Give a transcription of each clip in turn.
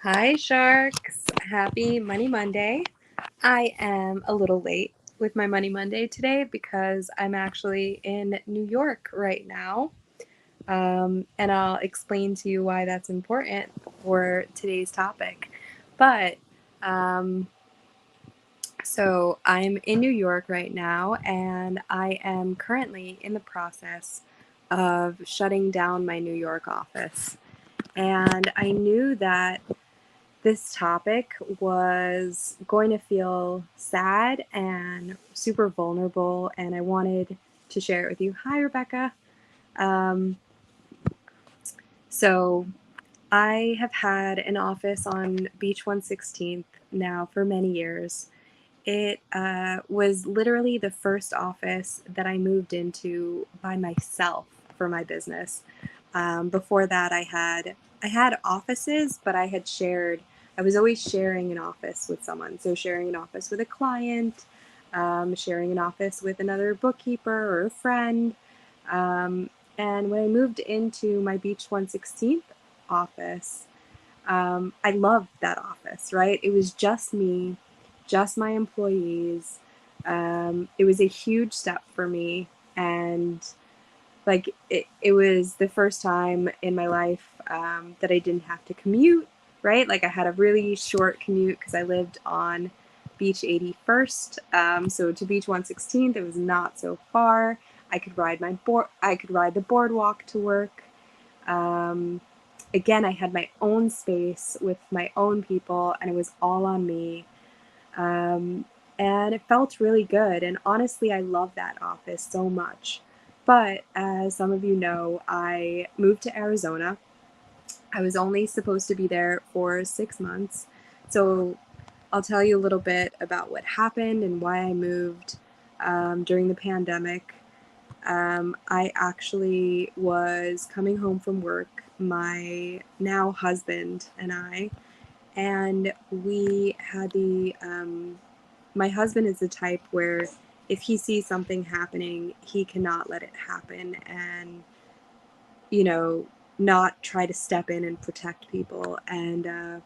Hi, Sharks. Happy Money Monday. I am a little late with my Money Monday today because I'm actually in New York right now. And I'll explain to you why that's important for today's topic. But um, so I'm in New York right now, and I am currently in the process of shutting down my New York office. And I knew that this topic was going to feel sad and super vulnerable, and I wanted to share it with you. Hi, Rebecca. Um, so, I have had an office on Beach 116th now for many years. It was literally the first office that I moved into by myself for my business. Before that, I had offices, but I was always sharing an office with someone. So sharing an office with a client, sharing an office with another bookkeeper or a friend. Um, and when I moved into my Beach 116th office, I loved that office, right? It was just me, just my employees. It was a huge step for me. And it was the first time in my life that I didn't have to commute, right? Like I had a really short commute because I lived on Beach 81st, so to Beach 116th, it was not so far. I could ride the boardwalk to work. Um, Again, I had my own space with my own people, and it was all on me. Um, and it felt really good. And honestly, I love that office so much. But as some of you know, I moved to Arizona. I was only supposed to be there for 6 months. So I'll tell you a little bit about what happened and why I moved during the pandemic. I actually was coming home from work, my now husband and we had my husband is the type where if he sees something happening, he cannot let it happen and, you know, not try to step in and protect people. And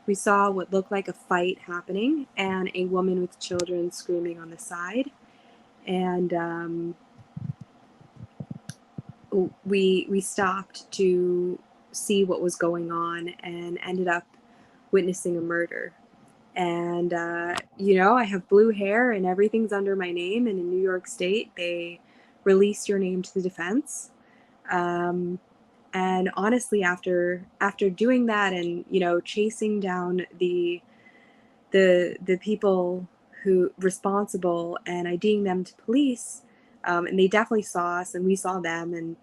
we saw what looked like a fight happening and a woman with children screaming on the side. And we stopped to see what was going on and ended up witnessing a murder. And I have blue hair and everything's under my name. And in New York State, they release your name to the defense. Um, and honestly, after doing that and chasing down the people who responsible and IDing them to police, and they definitely saw us and we saw them. And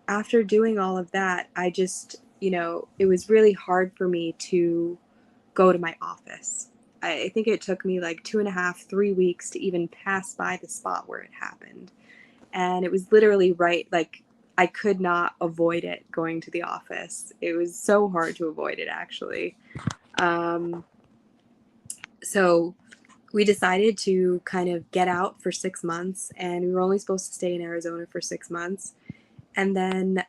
after doing all of that, I just it was really hard for me to go to my office. I think it took me like 2.5, 3 weeks to even pass by the spot where it happened. And it was literally right, like I could not avoid it going to the office. It was so hard to avoid it, actually. Um, so we decided to kind of get out for 6 months, and we were only supposed to stay in Arizona for 6 months. And then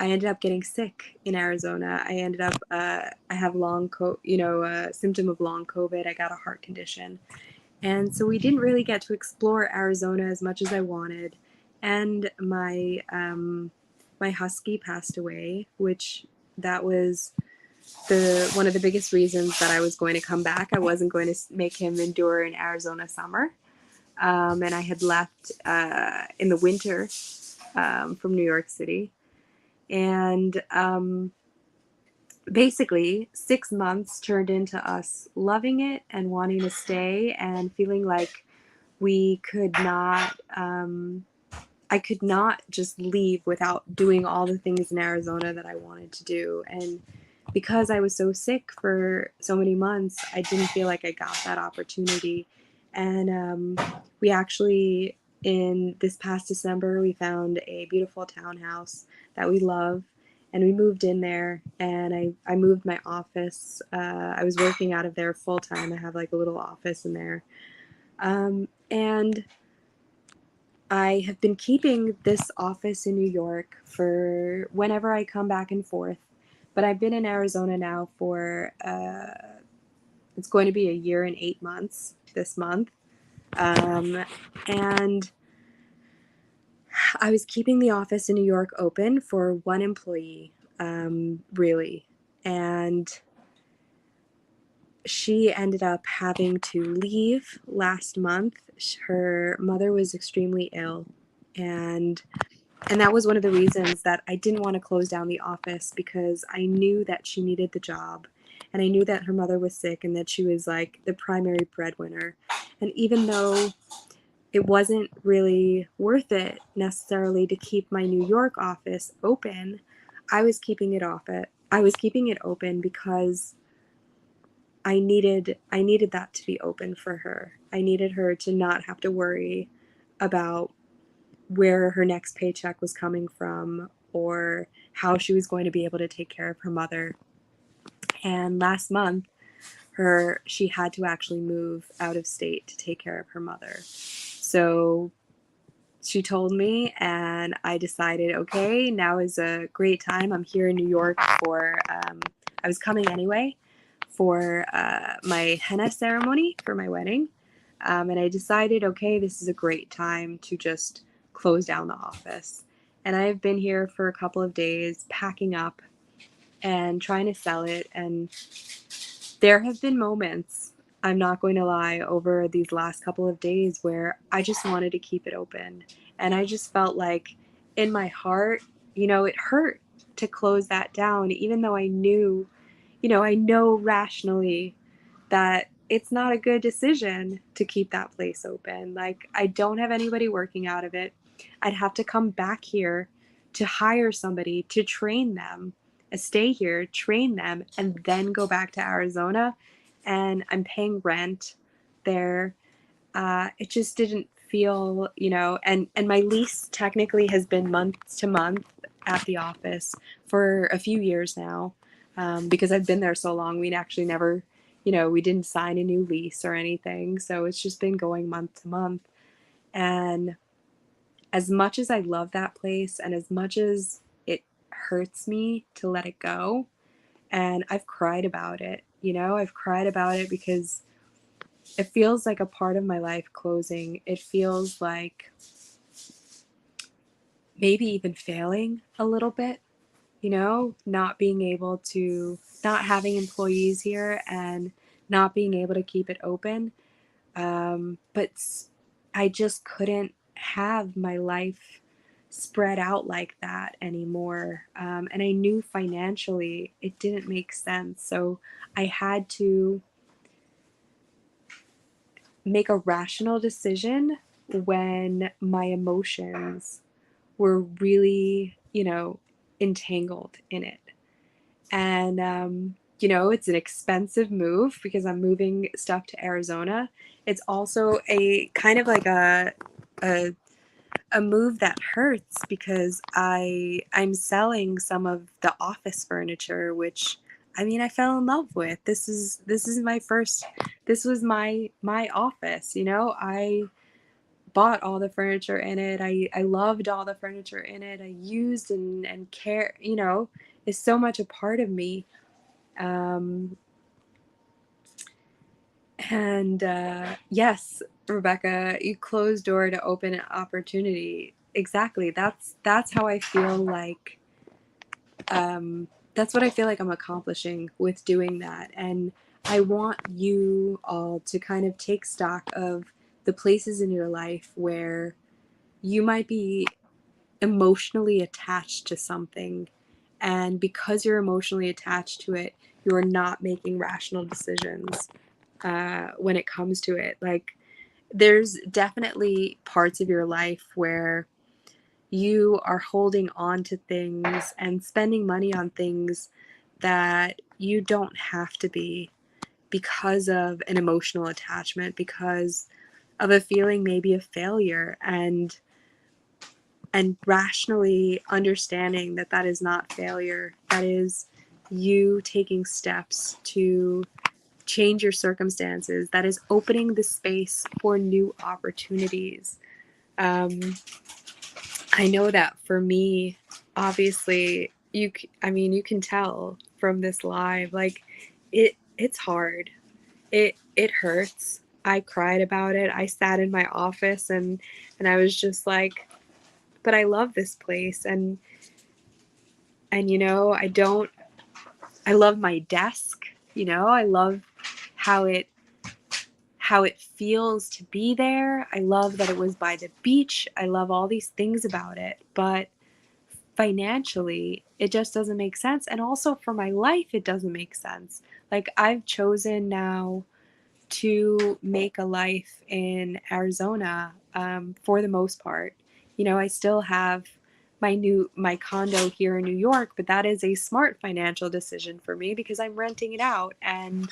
I ended up getting sick in Arizona. I have a symptom of long COVID. I got a heart condition. And so we didn't really get to explore Arizona as much as I wanted. And my husky passed away, which that was the one of the biggest reasons that I was going to come back. I wasn't going to make him endure an Arizona summer. And I had left in the winter from New York City. And basically, 6 months turned into us loving it and wanting to stay and feeling like we could not, I could not just leave without doing all the things in Arizona that I wanted to do. And because I was so sick for so many months, I didn't feel like I got that opportunity. And we actually, in this past December, we found a beautiful townhouse that we love. And we moved in there, and I moved my office. I was working out of there full time. I have like a little office in there. And I have been keeping this office in New York for whenever I come back and forth But I've been in Arizona now for it's going to be a year and 8 months this month. And I was keeping the office in New York open for one employee, really. And she ended up having to leave last month. Her mother was extremely ill, and that was one of the reasons that I didn't want to close down the office, because I knew that she needed the job, and I knew that her mother was sick and that she was like the primary breadwinner. And even though it wasn't really worth it necessarily to keep my New York office open, I was keeping it open because I needed that to be open for her. I needed her to not have to worry about where her next paycheck was coming from or how she was going to be able to take care of her mother. And last month, she had to actually move out of state to take care of her mother. So she told me, and I decided, okay, now is a great time. I'm here in New York I was coming anyway for my henna ceremony for my wedding. And I decided, okay, this is a great time to just close down the office. And I've been here for a couple of days packing up and trying to sell it. And there have been moments, I'm not going to lie, over these last couple of days where I just wanted to keep it open. And I just felt like in my heart, it hurt to close that down, even though I knew, I know rationally that it's not a good decision to keep that place open. Like, I don't have anybody working out of it. I'd have to come back here to hire somebody to train them, stay here, train them, and then go back to Arizona. And I'm paying rent there. It just didn't feel, and my lease technically has been month to month at the office for a few years now, because I've been there so long. We'd actually never, we didn't sign a new lease or anything. So it's just been going month to month. And as much as I love that place and as much as it hurts me to let it go, and I've cried about it, I've cried about it because it feels like a part of my life closing. It feels like maybe even failing a little bit, not having employees here and not being able to keep it open. But I just couldn't have my life spread out like that anymore. And I knew financially it didn't make sense. So I had to make a rational decision when my emotions were really, entangled in it. And, it's an expensive move because I'm moving stuff to Arizona. It's also a kind of like a, a move that hurts because I'm selling some of the office furniture, which I fell in love with. This was my office, I bought all the furniture in it. I loved all the furniture in it. I used and care, is so much a part of me. Um, and yes, Rebecca, you closed door to open an opportunity. Exactly. That's how I feel like. That's what I feel like I'm accomplishing with doing that. And I want you all to kind of take stock of the places in your life where you might be emotionally attached to something. And because you're emotionally attached to it, you're not making rational decisions when it comes to it. Like, there's definitely parts of your life where you are holding on to things and spending money on things that you don't have to be, because of an emotional attachment, because of a feeling maybe of failure, and rationally understanding that that is not failure. That is you taking steps to change your circumstances. That is opening the space for new opportunities. I know that for me, obviously, I mean, you can tell from this live, like, it's hard. It hurts. I cried about it. I sat in my office and I was just like, but I love this place, and you know, I love my desk, you know, I love how it feels to be there. I love that it was by the beach. I love all these things about it, but financially, it just doesn't make sense. And also for my life, it doesn't make sense. Like, I've chosen now to make a life in Arizona, for the most part. You know, I still have my condo here in New York, but that is a smart financial decision for me because I'm renting it out, and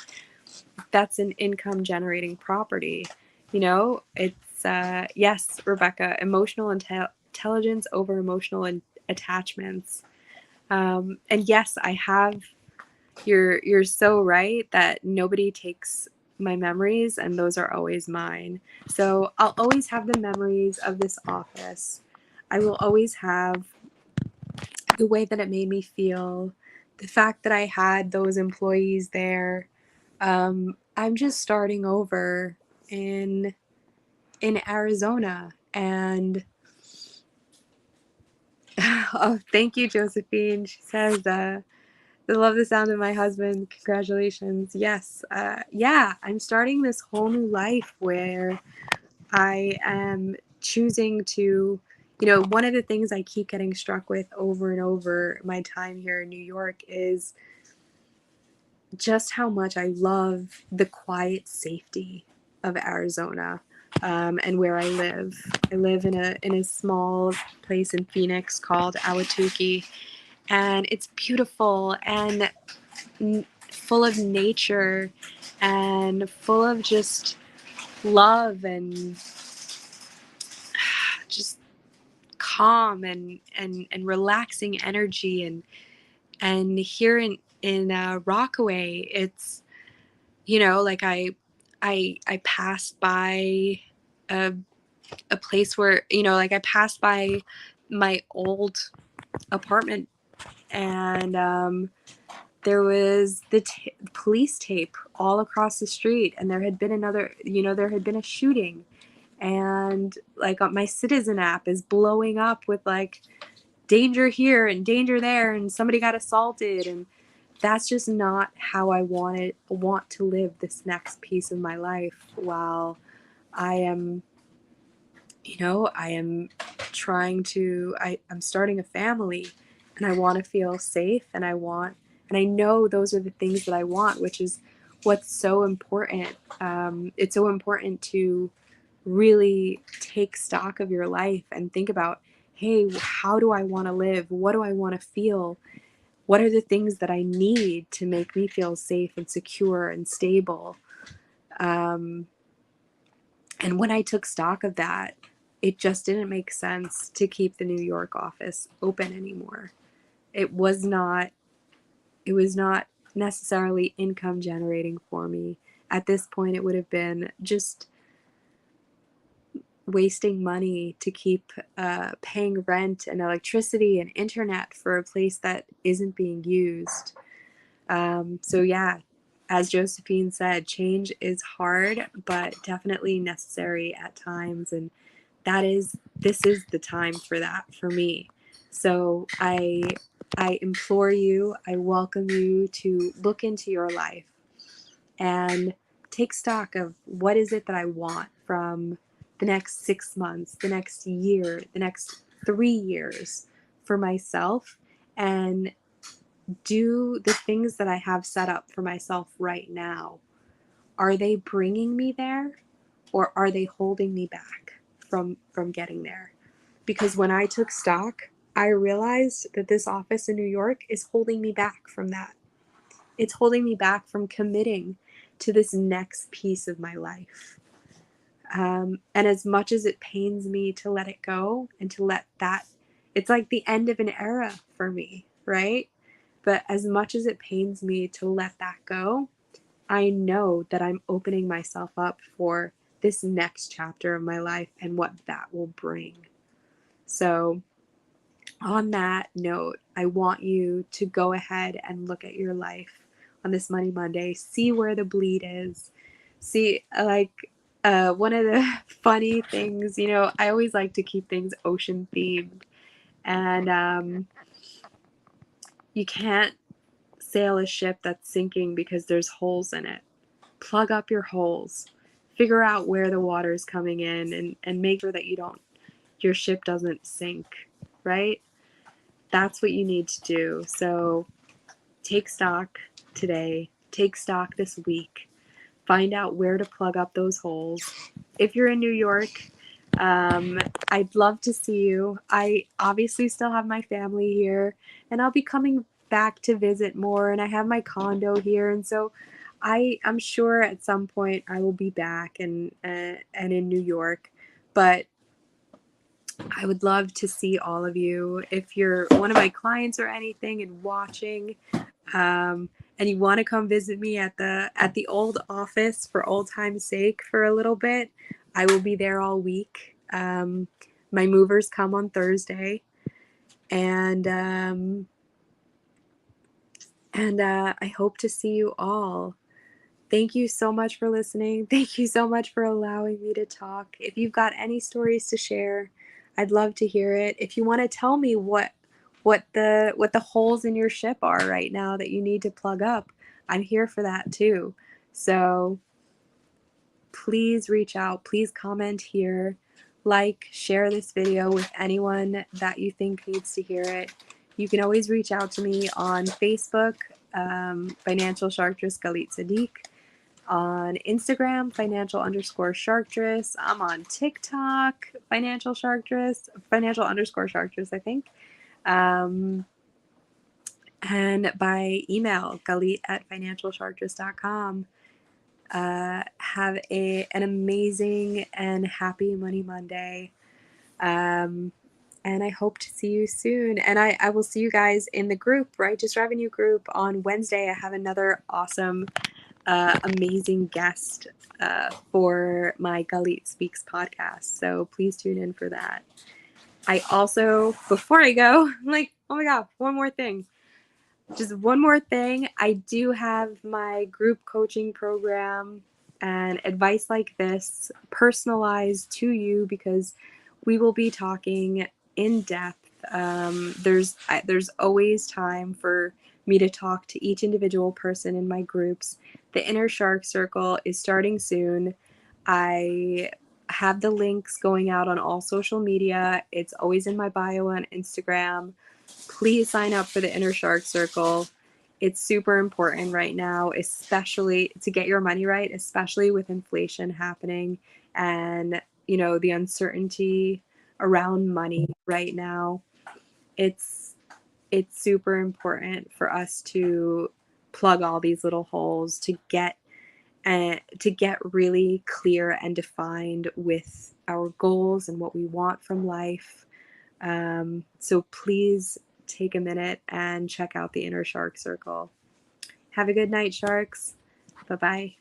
that's an income generating property. You know, it's yes, Rebecca, intelligence over attachments. And yes, I have. You're so right that nobody takes my memories, and those are always mine. So I'll always have the memories of this office. I will always have the way that it made me feel, the fact that I had those employees there. I'm just starting over in Arizona, and oh, thank you, Josephine. She says, "I love the sound of my husband. Congratulations." Yes, yeah, I'm starting this whole new life where I am choosing to, you know, one of the things I keep getting struck with over and over my time here in New York is just how much I love the quiet safety of Arizona, and where I live. I live in a small place in Phoenix called Ahwatukee, and it's beautiful and full of nature and full of just love and just calm and relaxing energy. And here in Rockaway, it's, you know, like I passed by a, a place where, you know, like I passed by my old apartment, and there was the police tape all across the street, and there had been another, you know, there had been a shooting, and like my Citizen app is blowing up with like danger here and danger there, and somebody got assaulted, and that's just not how I want to live this next piece of my life while I am, you know, I am trying to, I'm starting a family, and I want to feel safe, and I know those are the things that I want, which is what's so important. It's so important to really take stock of your life and think about, hey, how do I want to live? What do I want to feel? What are the things that I need to make me feel safe and secure and stable? Um, and when I took stock of that, it just didn't make sense to keep the New York office open anymore. It was not it was not necessarily income generating for me. At this point, it would have been just wasting money to keep paying rent and electricity and internet for a place that isn't being used. So yeah, as Josephine said, change is hard, but definitely necessary at times, and this is the time for that for me. So I implore you, I welcome you to look into your life and take stock of what is it that I want from the next 6 months, the next year, the next 3 years for myself, and do the things that I have set up for myself right now. Are they bringing me there, or are they holding me back from getting there? Because when I took stock, I realized that this office in New York is holding me back from that. It's holding me back from committing to this next piece of my life. And as much as it pains me to let it go and to let that, it's like the end of an era for me, right? But as much as it pains me to let that go, I know that I'm opening myself up for this next chapter of my life and what that will bring. So on that note, I want you to go ahead and look at your life on this Money Monday, see where the bleed is. See, like, one of the funny things, I always like to keep things ocean themed. And you can't sail a ship that's sinking because there's holes in it. Plug up your holes. Figure out where the water is coming in, and make sure that your ship doesn't sink, right? That's what you need to do. So take stock today, take stock this week, find out where to plug up those holes. If you're in New York, I'd love to see you. I obviously still have my family here, and I'll be coming back to visit more, and I have my condo here, and so I'm sure at some point I will be back and in New York. But I would love to see all of you. If you're one of my clients or anything and watching, and you want to come visit me at the old office for old time's sake for a little bit, I will be there all week. My movers come on Thursday, and I hope to see you all. Thank you so much for listening. Thank you so much for allowing me to talk. If you've got any stories to share, I'd love to hear it. If you want to tell me what the holes in your ship are right now that you need to plug up, I'm here for that too. So please reach out. Please comment here. Like, share this video with anyone that you think needs to hear it. You can always reach out to me on Facebook, Financial Sharktress Galit Sadiq. On Instagram, financial_sharktress. I'm on TikTok, financial _sharktress, I think. And by email, galit@financialsharktress.com. Have an amazing and happy Money Monday. And I hope to see you soon. And I will see you guys in the group, Righteous Revenue group, on Wednesday. I have another awesome amazing guest for my Galit Speaks podcast. So please tune in for that. I also, before I go, I'm like, oh my God, one more thing. Just one more thing. I do have my group coaching program and advice like this personalized to you, because we will be talking in depth. There's always time for me to talk to each individual person in my groups. The Inner Shark Circle is starting soon. I have the links going out on all social media. It's always in my bio on Instagram. Please sign up for the Inner Shark Circle. It's super important right now, especially to get your money right, especially with inflation happening and, the uncertainty around money right now. It's super important for us to plug all these little holes to get really clear and defined with our goals and what we want from life. So please take a minute and check out the Inner Shark Circle. Have a good night, sharks. Bye-bye.